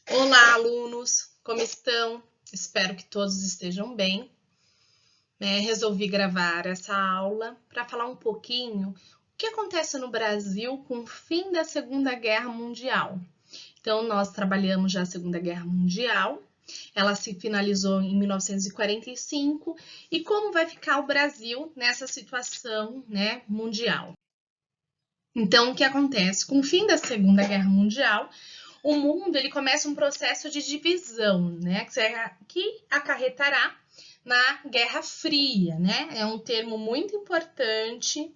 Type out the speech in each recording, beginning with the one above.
Olá, alunos! Como estão? Espero que todos estejam bem. Resolvi gravar essa aula para falar um pouquinho o que acontece no Brasil com o fim da Segunda Guerra Mundial. Então, nós trabalhamos já a Segunda Guerra Mundial, ela se finalizou em 1945, e como vai ficar o Brasil nessa situação, mundial. Então, o que acontece? Com o fim da Segunda Guerra Mundial, o mundo ele começa um processo de divisão, que acarretará na Guerra Fria, É um termo muito importante,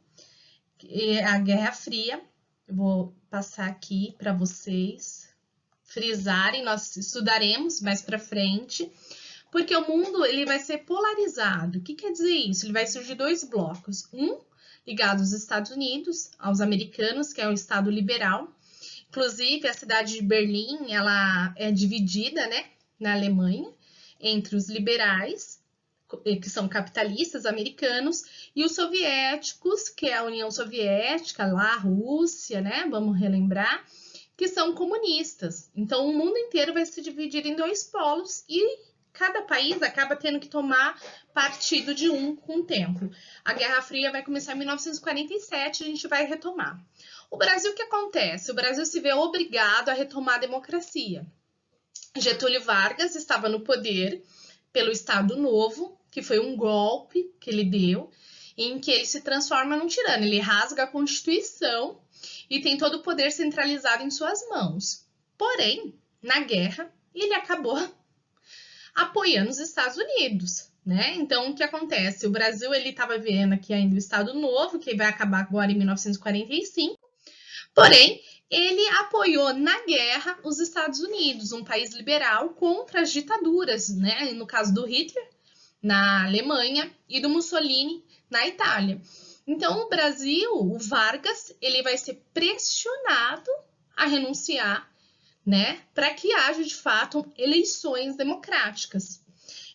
a Guerra Fria. Eu vou passar aqui para vocês frisarem, nós estudaremos mais para frente, porque o mundo ele vai ser polarizado. O que quer dizer isso? Ele vai surgir dois blocos, um ligado aos Estados Unidos, aos americanos, que é o Estado liberal. Inclusive, a cidade de Berlim, ela é dividida, na Alemanha, entre os liberais, que são capitalistas americanos, e os soviéticos, que é a União Soviética, lá a Rússia, Vamos relembrar, que são comunistas. Então, o mundo inteiro vai se dividir em dois polos e cada país acaba tendo que tomar partido de um com o tempo. A Guerra Fria vai começar em 1947, a gente vai retomar. O Brasil, o que acontece? O Brasil se vê obrigado a retomar a democracia. Getúlio Vargas estava no poder pelo Estado Novo, que foi um golpe que ele deu, em que ele se transforma num tirano. Ele rasga a Constituição e tem todo o poder centralizado em suas mãos. Porém, na guerra, ele acabou apoiando os Estados Unidos, Então, o que acontece? O Brasil ele estava vivendo aqui ainda o Estado Novo, que vai acabar agora em 1945, porém, ele apoiou na guerra os Estados Unidos, um país liberal, contra as ditaduras, No caso do Hitler, na Alemanha, e do Mussolini, na Itália. Então, o Brasil, o Vargas, ele vai ser pressionado a renunciar, para que haja, de fato, eleições democráticas.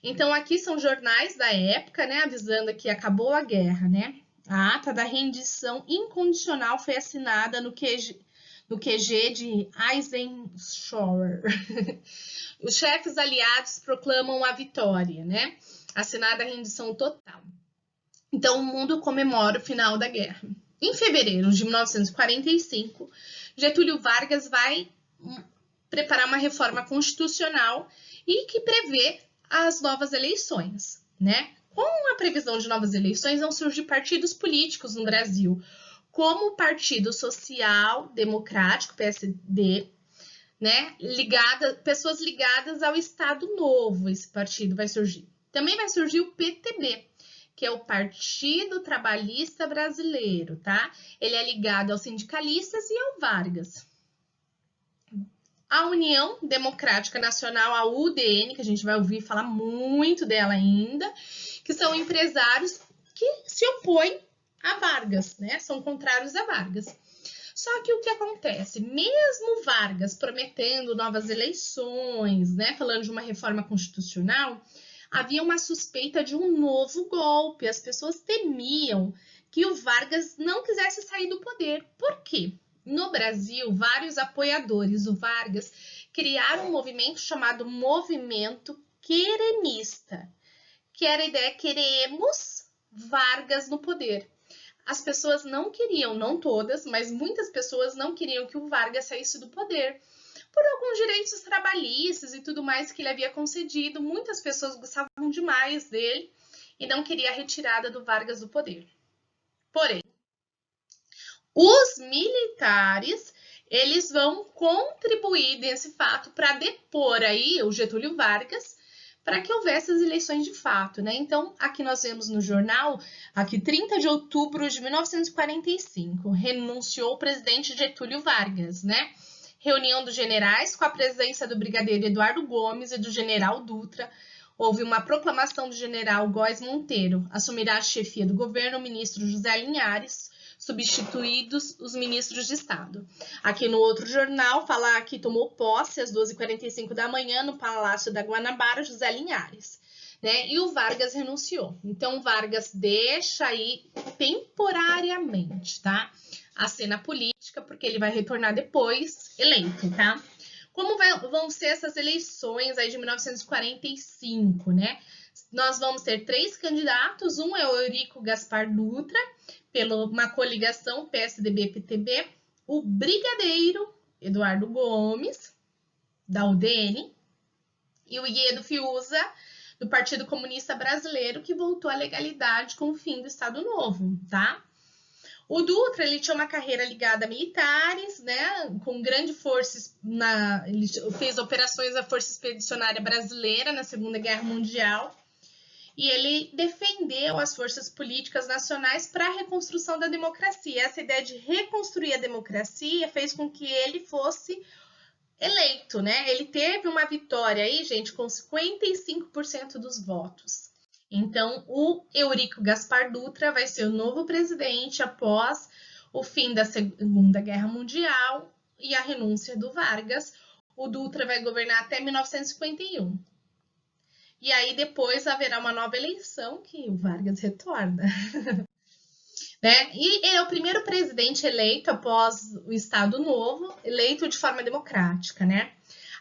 Então, aqui são jornais da época, avisando que acabou a guerra, A ata da rendição incondicional foi assinada no QG de Eisenhower. Os chefes aliados proclamam a vitória, Assinada a rendição total. Então, o mundo comemora o final da guerra. Em fevereiro de 1945, Getúlio Vargas vai preparar uma reforma constitucional e que prevê as novas eleições, Com a previsão de novas eleições, vão surgir partidos políticos no Brasil, como o Partido Social Democrático, PSD, pessoas ligadas ao Estado Novo, esse partido vai surgir. Também vai surgir o PTB, que é o Partido Trabalhista Brasileiro, Ele é ligado aos sindicalistas e ao Vargas. A União Democrática Nacional, a UDN, que a gente vai ouvir falar muito dela ainda, que são empresários que se opõem a Vargas, São contrários a Vargas. Só que o que acontece? Mesmo Vargas prometendo novas eleições, falando de uma reforma constitucional, havia uma suspeita de um novo golpe. As pessoas temiam que o Vargas não quisesse sair do poder. Por quê? No Brasil, vários apoiadores do Vargas criaram um movimento chamado Movimento Querenista, que era a ideia: queremos Vargas no poder. As pessoas não queriam, não todas, mas muitas pessoas não queriam que o Vargas saísse do poder, por alguns direitos trabalhistas e tudo mais que ele havia concedido. Muitas pessoas gostavam demais dele e não queriam a retirada do Vargas do poder. Porém, os militares, eles vão contribuir nesse fato para depor aí o Getúlio Vargas, para que houvesse as eleições de fato, Então, aqui nós vemos no jornal, aqui 30 de outubro de 1945, renunciou o presidente Getúlio Vargas, Reunião dos generais com a presença do brigadeiro Eduardo Gomes e do general Dutra. Houve uma proclamação do general Góes Monteiro. Assumirá a chefia do governo o ministro José Linhares, substituídos os ministros de Estado. Aqui no outro jornal, fala que tomou posse às 12h45 da manhã no Palácio da Guanabara, José Linhares, E o Vargas renunciou. Então, Vargas deixa aí temporariamente, a cena política, porque ele vai retornar depois eleito, Como vão ser essas eleições aí de 1945, né? Nós vamos ter 3 candidatos, um é o Eurico Gaspar Dutra, pela uma coligação PSDB-PTB, o brigadeiro Eduardo Gomes, da UDN, e o Guedo Fiuza, do Partido Comunista Brasileiro, que voltou à legalidade com o fim do Estado Novo, tá? O Dutra, ele tinha uma carreira ligada a militares, né, com grande força, ele fez operações da Força Expedicionária Brasileira na Segunda Guerra Mundial, e ele defendeu as forças políticas nacionais para a reconstrução da democracia. Essa ideia de reconstruir a democracia fez com que ele fosse eleito, né? Ele teve uma vitória aí, gente, com 55% dos votos. Então, o Eurico Gaspar Dutra vai ser o novo presidente após o fim da Segunda Guerra Mundial e a renúncia do Vargas. O Dutra vai governar até 1951. E aí depois haverá uma nova eleição que o Vargas retorna. Né? E ele é o primeiro presidente eleito após o Estado Novo, eleito de forma democrática, né?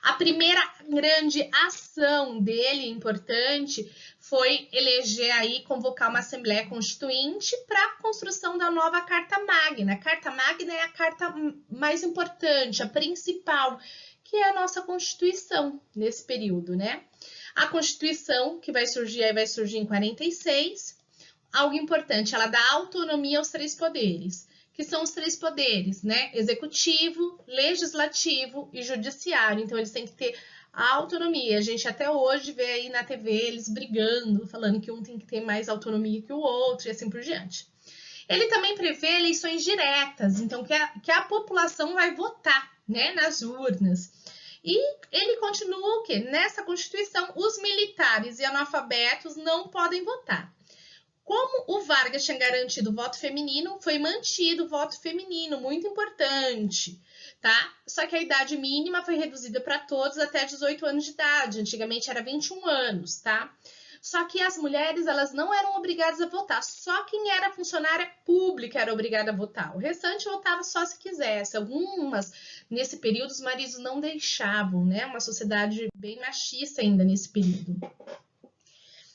A primeira grande ação dele, importante, foi eleger aí, convocar uma Assembleia Constituinte para a construção da nova Carta Magna. A Carta Magna é a carta mais importante, a principal, que é a nossa Constituição nesse período, né? A Constituição, que vai surgir em 46, algo importante, ela dá autonomia aos 3 poderes, que são os 3 poderes, né? Executivo, legislativo e judiciário. Então, eles têm que ter autonomia. A gente até hoje vê aí na TV eles brigando, falando que um tem que ter mais autonomia que o outro e assim por diante. Ele também prevê eleições diretas, então que a população vai votar, né, nas urnas. E ele continua o quê? Nessa Constituição, os militares e analfabetos não podem votar. Como o Vargas tinha garantido o voto feminino, foi mantido o voto feminino, muito importante, tá? Só que a idade mínima foi reduzida para todos até 18 anos de idade, antigamente era 21 anos, tá? Só que as mulheres, elas não eram obrigadas a votar, só quem era funcionária pública era obrigada a votar. O restante votava só se quisesse. Algumas, nesse período, os maridos não deixavam, né? Uma sociedade bem machista ainda nesse período,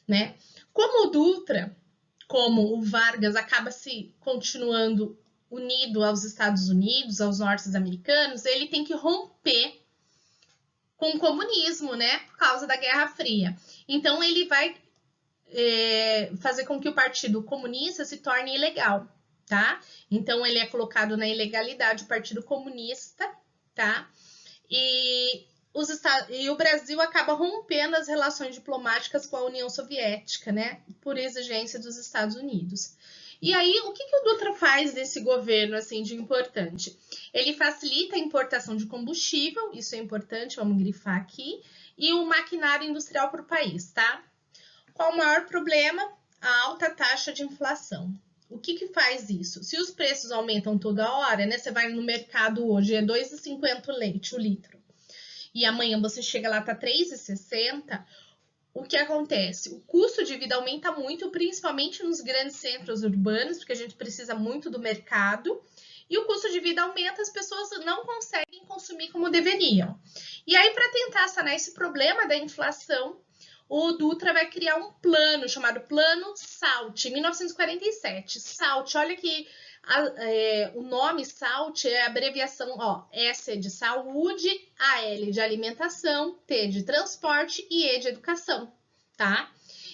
né? Como o Dutra, como o Vargas acaba se continuando unido aos Estados Unidos, aos norte-americanos, ele tem que romper com o comunismo, né, por causa da Guerra Fria. Então, ele vai fazer com que o Partido Comunista se torne ilegal, tá? Então, ele é colocado na ilegalidade, o Partido Comunista, tá? E o Brasil acaba rompendo as relações diplomáticas com a União Soviética, né? Por exigência dos Estados Unidos. E aí, o que o Dutra faz nesse governo, assim, de importante? Ele facilita a importação de combustível, isso é importante, vamos grifar aqui, e o maquinário industrial para o país, tá? Qual o maior problema? A alta taxa de inflação. O que faz isso? Se os preços aumentam toda hora, né? Você vai no mercado hoje, é R$ 2,50 o leite, o litro. E amanhã você chega lá, tá R$ 3,60. O que acontece? O custo de vida aumenta muito, principalmente nos grandes centros urbanos, porque a gente precisa muito do mercado. E o custo de vida aumenta, as pessoas não conseguem consumir como deveriam. E aí, para tentar sanar esse problema da inflação, o Dutra vai criar um plano chamado Plano SALT, em 1947. SALT, olha que o nome SALT é a abreviação, ó, S é de saúde, A L de alimentação, T de transporte e E de educação, tá?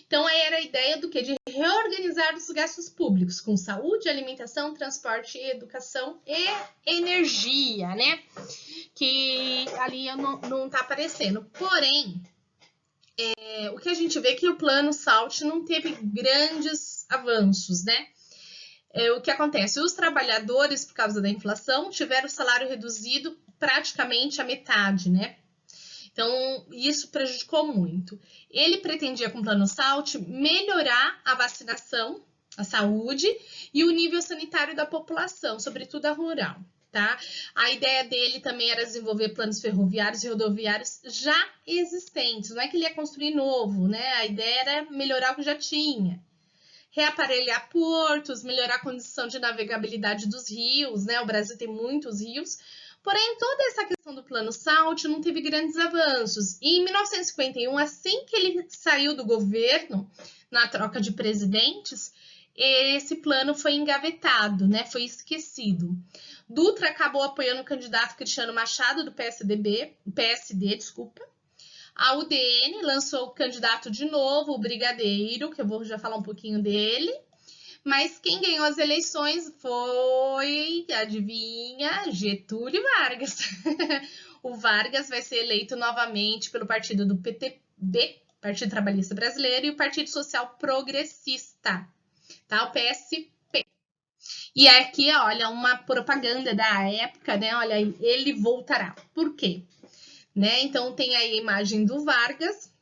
Então, aí era a ideia do quê? De reorganizar os gastos públicos com saúde, alimentação, transporte, educação e energia, né? Que ali não tá aparecendo. Porém, o que a gente vê é que o plano SALT não teve grandes avanços, né? O que acontece? Os trabalhadores, por causa da inflação, tiveram o salário reduzido praticamente a metade, né? Então, isso prejudicou muito. Ele pretendia, com o plano SALT, melhorar a vacinação, a saúde e o nível sanitário da população, sobretudo a rural, tá? A ideia dele também era desenvolver planos ferroviários e rodoviários já existentes. Não é que ele ia construir novo, né? A ideia era melhorar o que já tinha. Reaparelhar portos, melhorar a condição de navegabilidade dos rios, né? O Brasil tem muitos rios, Porém, toda essa questão do Plano Salt não teve grandes avanços. E em 1951, assim que ele saiu do governo, na troca de presidentes, esse plano foi engavetado, né? Foi esquecido. Dutra acabou apoiando o candidato Cristiano Machado, do PSD, desculpa. A UDN lançou o candidato de novo, o Brigadeiro, que eu vou já falar um pouquinho dele. Mas quem ganhou as eleições foi, adivinha, Getúlio Vargas. O Vargas vai ser eleito novamente pelo partido do PTB, Partido Trabalhista Brasileiro, e o Partido Social Progressista, tá? O PSP. E aqui, olha, uma propaganda da época, né? Olha, ele voltará. Por quê? Né? Então, tem aí a imagem do Vargas.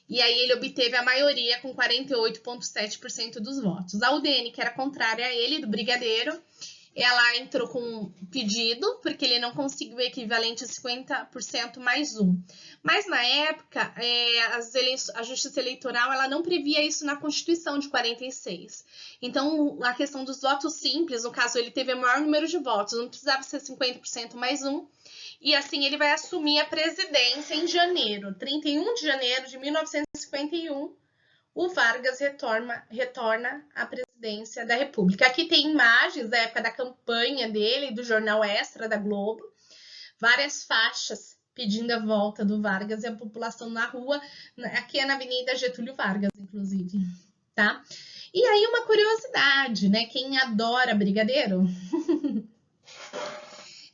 E aí ele obteve a maioria com 48,7% dos votos. A UDN, que era contrária a ele, do Brigadeiro, ela entrou com um pedido, porque ele não conseguiu o equivalente a 50% mais um. Mas, na época, a Justiça Eleitoral ela não previa isso na Constituição de 46. Então, a questão dos votos simples, no caso, ele teve o maior número de votos, não precisava ser 50% mais um. E assim ele vai assumir a presidência em janeiro, 31 de janeiro de 1951, o Vargas retorna à presidência da República. Aqui tem imagens da época da campanha dele, do jornal Extra da Globo, várias faixas pedindo a volta do Vargas e a população na rua, aqui é na Avenida Getúlio Vargas, inclusive, tá? E aí uma curiosidade, né? Quem adora brigadeiro...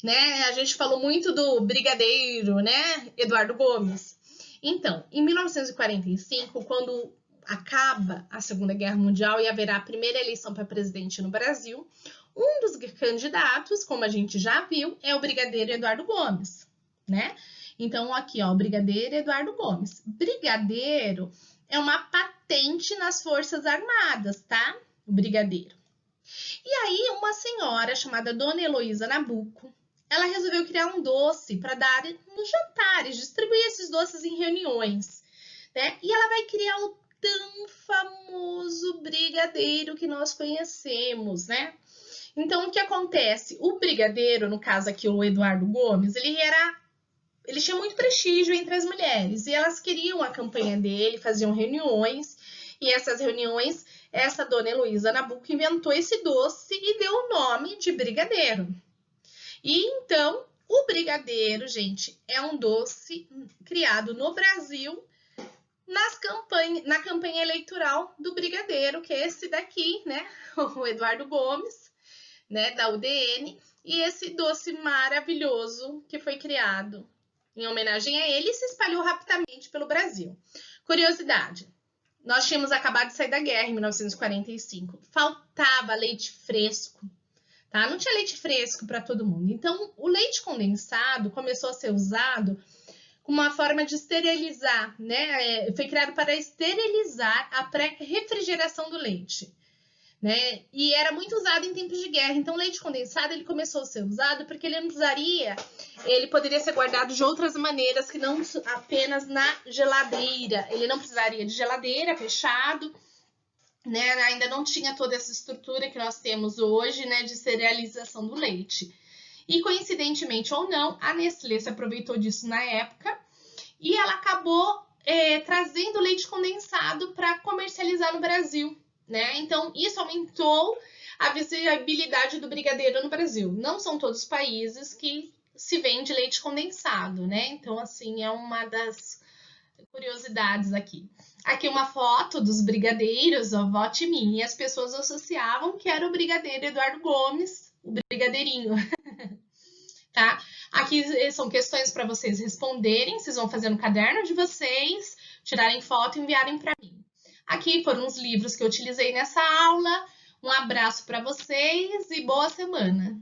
Né? A gente falou muito do brigadeiro, né? Eduardo Gomes. Então, em 1945, quando acaba a Segunda Guerra Mundial e haverá a primeira eleição para presidente no Brasil, um dos candidatos, como a gente já viu, é o brigadeiro Eduardo Gomes, né? Então, aqui, ó, o brigadeiro Eduardo Gomes. Brigadeiro é uma patente nas Forças Armadas, tá? O brigadeiro. E aí, uma senhora chamada Dona Heloísa Nabuco, ela resolveu criar um doce para dar nos jantares, distribuir esses doces em reuniões, né? E ela vai criar o tão famoso brigadeiro que nós conhecemos, né? Então, o que acontece? O brigadeiro, no caso aqui, o Eduardo Gomes, ele tinha muito prestígio entre as mulheres e elas queriam a campanha dele, faziam reuniões, e essas reuniões, essa Dona Heloísa Nabuco inventou esse doce e deu o nome de brigadeiro. E então, o brigadeiro, gente, é um doce criado no Brasil na campanha eleitoral do brigadeiro, que é esse daqui, né? O Eduardo Gomes, né, da UDN, e esse doce maravilhoso que foi criado em homenagem a ele e se espalhou rapidamente pelo Brasil. Curiosidade, nós tínhamos acabado de sair da guerra em 1945, faltava leite fresco. Tá? Não tinha leite fresco para todo mundo. Então, o leite condensado começou a ser usado como uma forma de esterilizar, né? Foi criado para esterilizar a pré-refrigeração do leite, né? E era muito usado em tempos de guerra. Então, o leite condensado ele começou a ser usado porque ele poderia ser guardado de outras maneiras que não apenas na geladeira. Ele não precisaria de geladeira, fechado. Né, ainda não tinha toda essa estrutura que nós temos hoje, né, de cerealização do leite. E coincidentemente ou não, a Nestlé se aproveitou disso na época e ela acabou trazendo leite condensado para comercializar no Brasil, né? Então isso aumentou a visibilidade do brigadeiro no Brasil. Não são todos os países que se vende leite condensado, né? Então assim é uma das curiosidades aqui. Aqui uma foto dos brigadeiros, ó, vote em mim. E as pessoas associavam que era o brigadeiro Eduardo Gomes, o brigadeirinho. Tá? Aqui são questões para vocês responderem. Vocês vão fazer no caderno de vocês, tirarem foto e enviarem para mim. Aqui foram os livros que eu utilizei nessa aula. Um abraço para vocês e boa semana!